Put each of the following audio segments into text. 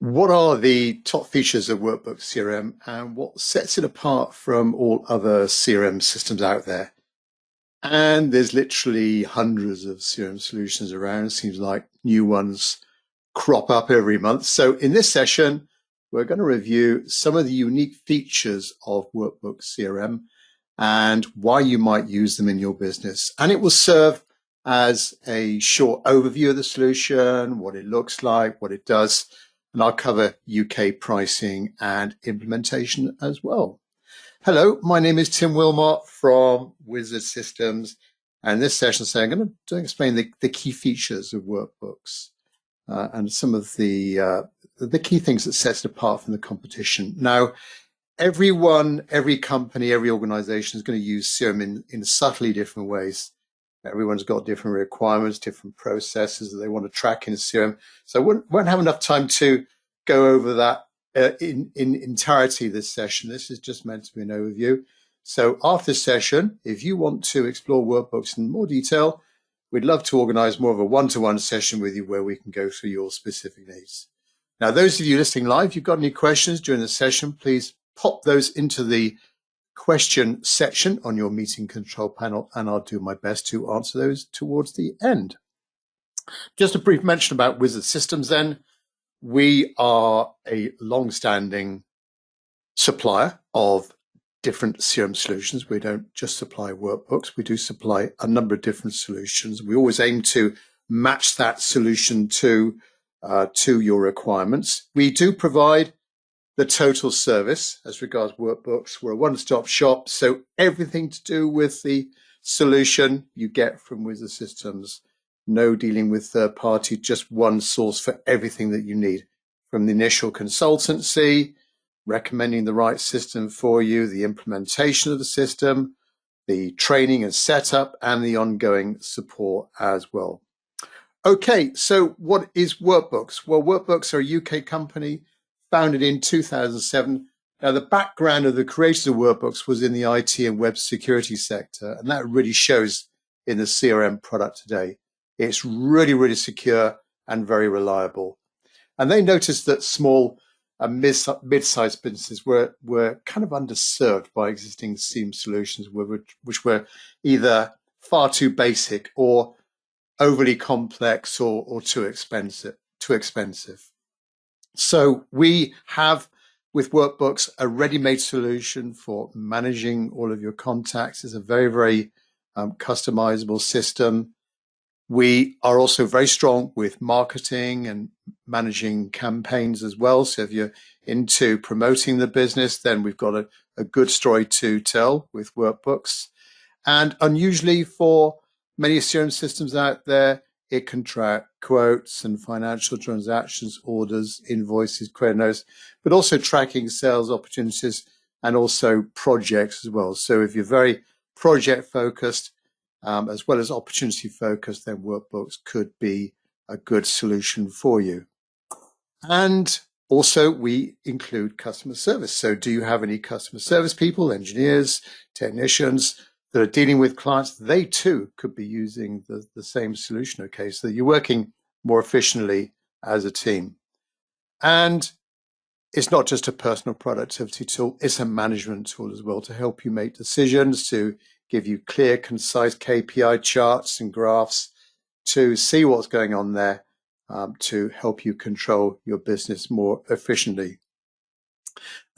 What are the top features of Workbooks CRM and what sets it apart from all other CRM systems out there? And there's literally hundreds of CRM solutions around. It seems like new ones crop up every month. So in this session, we're going to review some of the unique features of Workbooks CRM and why you might use them in your business. And it will serve as a short overview of the solution, what it looks like, what it does, and I'll cover UK pricing and implementation as well. Hello, my name is Tim Wilmot from Wizard Systems, and this session I'm going to explain the key features of Workbooks and some of the key things that sets it apart from the competition. Now, everyone, every company, every organization is going to use CRM in subtly different ways. Everyone's got different requirements, different processes that they want to track in CRM. So I won't have enough time to go over that in entirety this session. This is just meant to be an overview. So after this session, if you want to explore Workbooks in more detail, we'd love to organize more of a one-to-one session with you where we can go through your specific needs. Now, those of you listening live, if you've got any questions during the session, please pop those into the question section on your meeting control panel, and I'll do my best to answer those towards the end. Just a brief mention about Wizard Systems then. We are a long-standing supplier of different CRM solutions. We don't just supply workbooks, we do supply a number of different solutions. We always aim to match that solution to your requirements. We do provide the total service as regards workbooks. We're a one-stop shop, so everything to do with the solution you get from Wizard Systems. No dealing with third party, just one source for everything that you need, from the initial consultancy, recommending the right system for you, the implementation of the system, the training and setup, and the ongoing support as well. Okay, so what is Workbooks? Well, Workbooks are a UK company founded in 2007. Now, the background of the creators of Workbooks was in the IT and web security sector, and that really shows in the CRM product today. It's really, really secure and very reliable. And they noticed that small and mid-sized businesses were kind of underserved by existing CRM solutions, which were either far too basic or overly complex or too expensive. So we have, with Workbooks, a ready-made solution for managing all of your contacts. It's a very, very customizable system. We are also very strong with marketing and managing campaigns as well. So if you're into promoting the business, then we've got a good story to tell with Workbooks. And unusually for many CRM systems out there, it can track quotes and financial transactions, orders, invoices, credit notes, but also tracking sales opportunities and also projects as well. So if you're very project focused, as well as opportunity focused, then Workbooks could be a good solution for you. And also we include customer service. So do you have any customer service people, engineers, technicians that are dealing with clients? They too could be using the same solution, okay? So that you're working more efficiently as a team. And it's not just a personal productivity tool, it's a management tool as well to help you make decisions, to give you clear, concise KPI charts and graphs, to see what's going on there, to help you control your business more efficiently.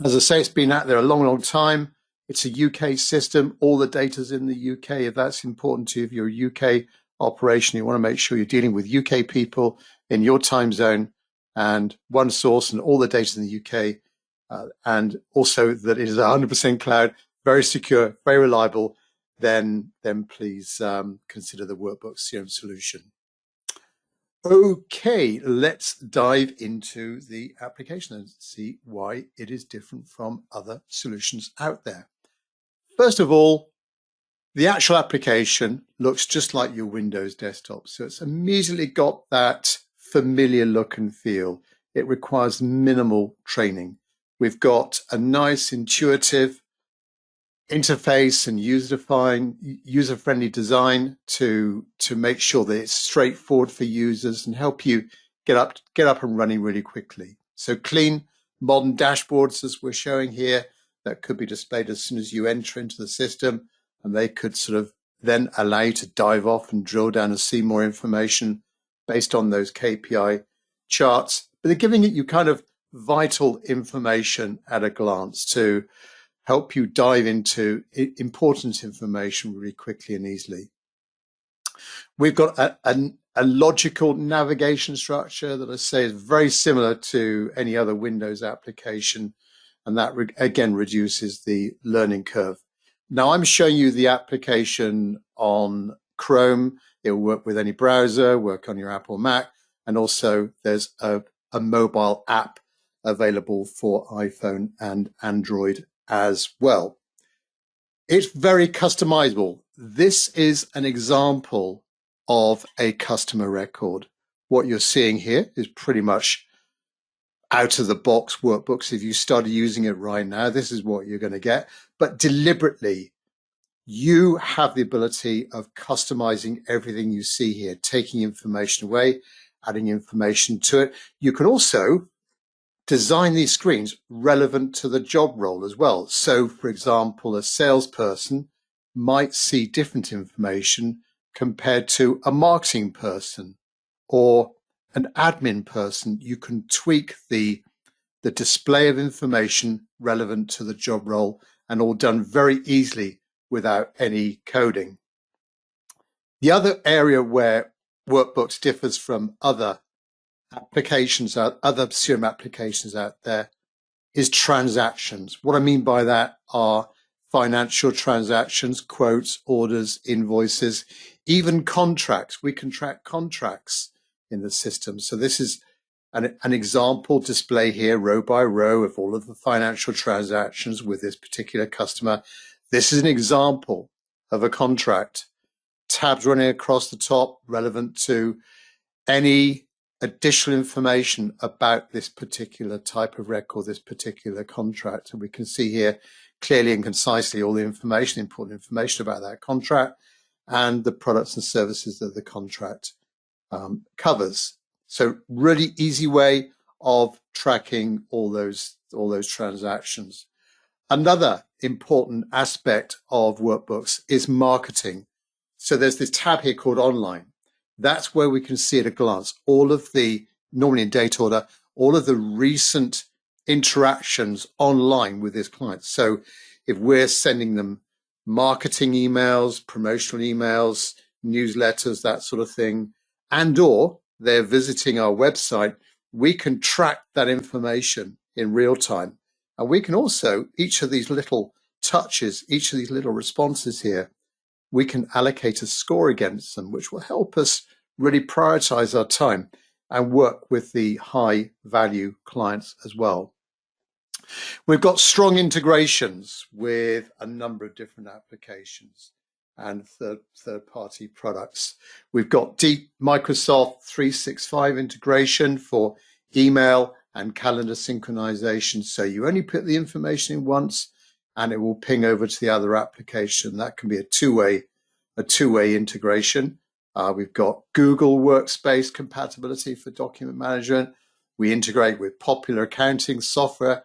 As I say, it's been out there a long, long time. It's a UK system. All the data's in the UK. If that's important to you, if you're a UK operation, you want to make sure you're dealing with UK people in your time zone and one source and all the data in the UK, and also that it is 100% cloud, very secure, very reliable, then please consider the Workbooks CRM solution. Okay, let's dive into the application and see why it is different from other solutions out there. First of all, the actual application looks just like your Windows desktop. So it's immediately got that familiar look and feel. It requires minimal training. We've got a nice intuitive interface and user-friendly design to make sure that it's straightforward for users and help you get up and running really quickly. So clean, modern dashboards, as we're showing here, that could be displayed as soon as you enter into the system, and they could sort of then allow you to dive off and drill down and see more information based on those KPI charts. But they're giving you kind of vital information at a glance to help you dive into important information really quickly and easily. We've got a logical navigation structure that I say is very similar to any other Windows application, and that again reduces the learning curve. Now I'm showing you the application on Chrome. It will work with any browser, work on your Apple Mac, and also there's a mobile app available for iPhone and Android as well. It's very customizable. This is an example of a customer record. What you're seeing here is pretty much out of the box workbooks. If you started using it right now, this is what you're going to get. But deliberately, you have the ability of customizing everything you see here, taking information away, adding information to it. You can also design these screens relevant to the job role as well. So, for example, a salesperson might see different information compared to a marketing person or an admin person. You can tweak the display of information relevant to the job role, and all done very easily without any coding. The other area where Workbooks differs from other applications, other CRM applications out there, is transactions. What I mean by that are financial transactions, quotes, orders, invoices, even contracts. We can track contracts in the system. So this is an example display here, row by row, of all of the financial transactions with this particular customer. This is an example of a contract. Tabs running across the top, relevant to any additional information about this particular type of record, this particular contract. And we can see here clearly and concisely all the information, important information about that contract and the products and services that the contract covers. So really easy way of tracking all those transactions. Another important aspect of Workbooks is marketing. So there's this tab here called Online. That's where we can see at a glance all of the, normally in date order, all of the recent interactions online with this client. So if we're sending them marketing emails, promotional emails, newsletters, that sort of thing, and or they're visiting our website, we can track that information in real time. And we can also, each of these little touches, each of these little responses here, we can allocate a score against them, which will help us really prioritize our time and work with the high value clients as well. We've got strong integrations with a number of different applications and third-party products. We've got deep Microsoft 365 integration for email and calendar synchronization. So you only put the information in once and it will ping over to the other application. That can be a two-way integration. We've got Google Workspace compatibility for document management. We integrate with popular accounting software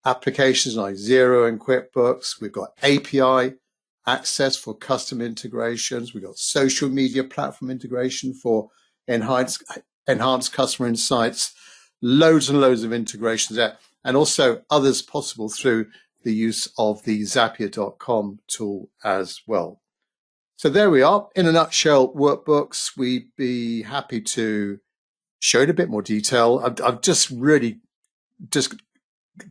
applications like Xero and QuickBooks. We've got API access for custom integrations. We've got social media platform integration for enhanced customer insights. Loads and loads of integrations there, and also others possible through the use of the Zapier.com tool as well. So there we are. In a nutshell, Workbooks. We'd be happy to show it a bit more detail. I've just really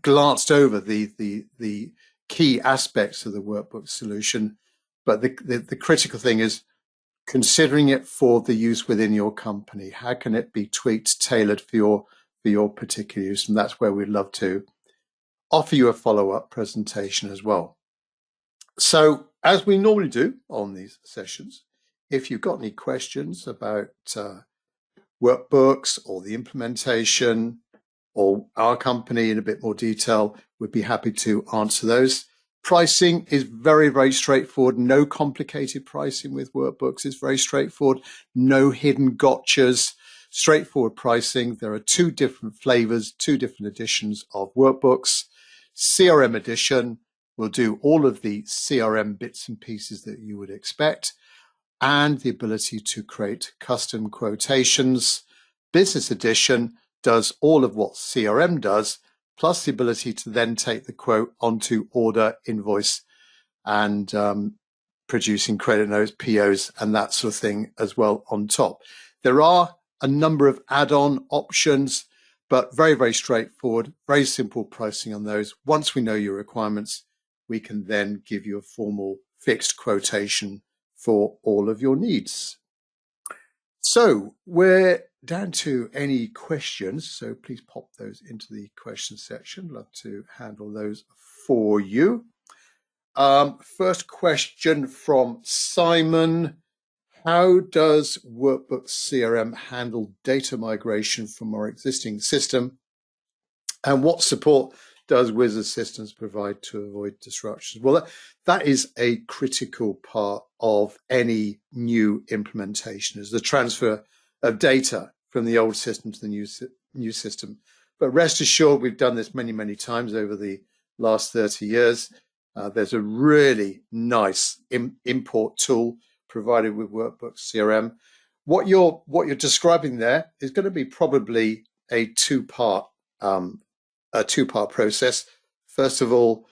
glanced over the key aspects of the Workbook solution, but the critical thing is considering it for the use within your company. How can it be tweaked, tailored for your particular use? And that's where we'd love to offer you a follow-up presentation as well. So as we normally do on these sessions, if you've got any questions about Workbooks or the implementation or our company in a bit more detail, we'd be happy to answer those. Pricing is very, very straightforward. No complicated pricing with Workbooks. It's very straightforward. No hidden gotchas. straightforward pricing. There are two different flavors, two different editions of Workbooks. CRM edition will do all of the CRM bits and pieces that you would expect, and the ability to create custom quotations. Business edition does all of what CRM does, plus the ability to then take the quote onto order, invoice, and producing credit notes, POs, and that sort of thing as well on top. There are a number of add-on options, but very, very straightforward, very simple pricing on those. Once we know your requirements, we can then give you a formal fixed quotation for all of your needs. So we're down to any questions, so please pop those into the question section. Love to handle those for you. First question from Simon. How does Workbooks CRM handle data migration from our existing system? And what support does Wizard Systems provide to avoid disruptions? Well, that is a critical part of any new implementation, is the transfer of data from the old system to the new system. But rest assured, we've done this many, many times over the last 30 years. There's a really nice import tool provided with Workbooks CRM. What you're describing there is going to be probably a two-part process. First of all,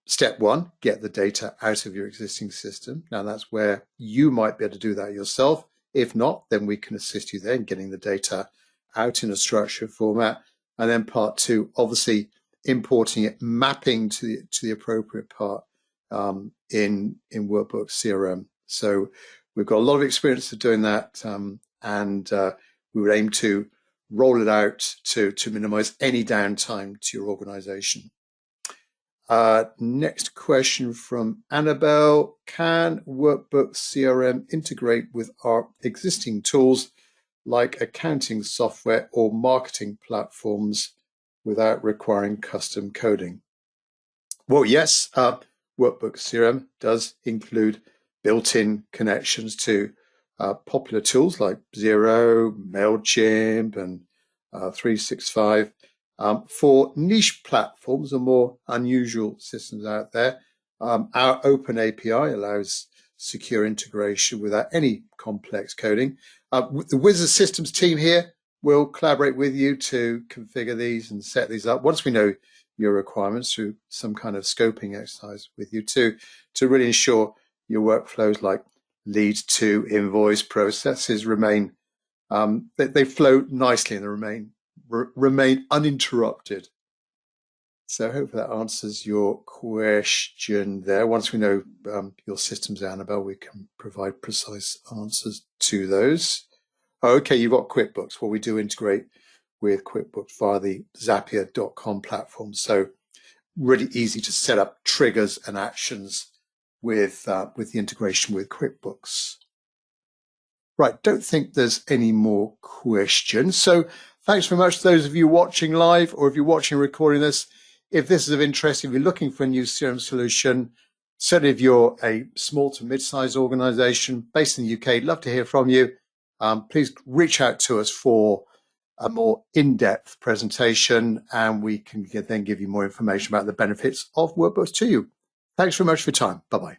step one, get the data out of your existing system. Now that's where you might be able to do that yourself. If not, then we can assist you there in getting the data out in a structured format. And then part two, obviously importing it, mapping to the appropriate part in Workbooks CRM. So we've got a lot of experience of doing that, and we would aim to roll it out to minimize any downtime to your organization. Next question from Annabelle. Can Workbooks CRM integrate with our existing tools like accounting software or marketing platforms without requiring custom coding? Well, yes, Workbooks CRM does include built-in connections to popular tools like Xero, MailChimp, and 365. For niche platforms or more unusual systems out there, our open API allows secure integration without any complex coding. The Wizard Systems team here will collaborate with you to configure these and set these up once we know your requirements through some kind of scoping exercise with you to really ensure your workflows like lead to invoice processes remain, they flow nicely and remain uninterrupted. So hopefully that answers your question there. Once we know your systems, Annabelle, we can provide precise answers to those. Okay, you've got QuickBooks. Well, we do integrate with QuickBooks via the Zapier.com platform. So really easy to set up triggers and actions with the integration with QuickBooks. Right, don't think there's any more questions. So thanks very much to those of you watching live, or if you're watching recording this. If this is of interest, if you're looking for a new CRM solution, certainly if you're a small to mid-sized organization based in the UK, love to hear from you. Please reach out to us for a more in-depth presentation, and we can then give you more information about the benefits of Workbooks to you. Thanks very much for your time. Bye-bye.